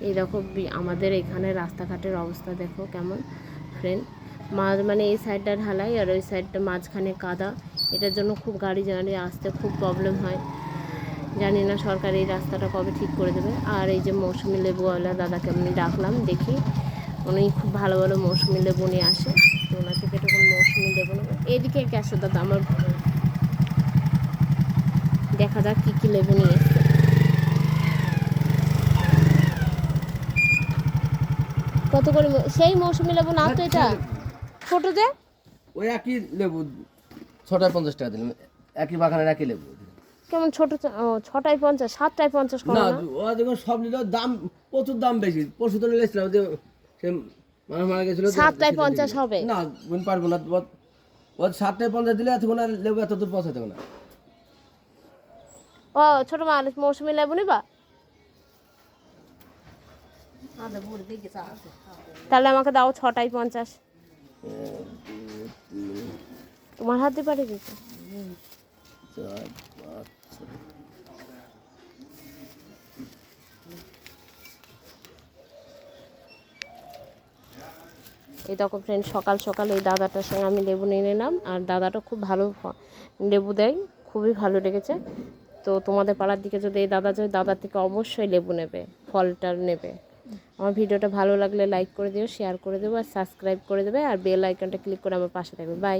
এই দেখো আমাদের এখানে রাস্তাঘাটের অবস্থা দেখো কেমন ফ্রেন্ড। মানে এই সাইডটা ঢালাই আর ওই সাইডটা মাঝখানে কাদা, এটার জন্য খুব গাড়ি আসতে খুব প্রবলেম হয়। জানি না সরকার এই রাস্তাটা কবে ঠিক করে দেবে। আর এই যে মৌসুমি লেবুওয়ালা দাদাকে আমি ডাকলাম, দেখি উনি খুব ভালো ভালো মৌসুমি লেবু নিয়ে আসে, তো ওনার থেকে একটু মৌসুমি লেবু নেবো। এইদিকে কে আসো দাদা, আমার দেখা যাক কী কী লেবু নিয়ে এসছে। কত করে সেই মৌসুমি লেবু না তো এটা ছোট যে? ওই একই লেবু 6টায় 50 টাকা দিলাম, একই বাগানের একই লেবু। কেমন ছোট? ও 6টায় 50, 7টায় 50 করো না না? ওরা দেখুন সব নিল, দাম প্রচুর দাম বেশি। পরশু তো নিয়েছিলাম যে সে মানুষ মারা গেছিল, 7টায় 50 হবে না বোন পারবো না। ও 7টায় 50 দিলে এতক্ষণ আর লেবু এত দূর পৌঁছাতে না। ও ছোট মানুষ মৌসুমি লেবু নিবা? তাহলে আমাকে দাও 6টায় 50। তোমার হাতে পারে দিতে। এই দেখো ফ্রেন্ড, সকাল সকাল এই দাদাটার সঙ্গে আমি লেবু নিয়ে নিলাম, আর দাদাটা খুব ভালো লেবু দেয়, খুবই ভালো লেগেছে। তো তোমাদের পাড়ার দিকে যদি এই দাদা যায়, দাদার থেকে অবশ্যই লেবু নেবে, ফলটা নেবে। আমার ভিডিওটা ভালো লাগলে লাইক করে দিও, শেয়ার করে দেবো, আর সাবস্ক্রাইব করে দেবে, আর বেল আইকনটা ক্লিক করে আমার পাশে থাকবে। বাই।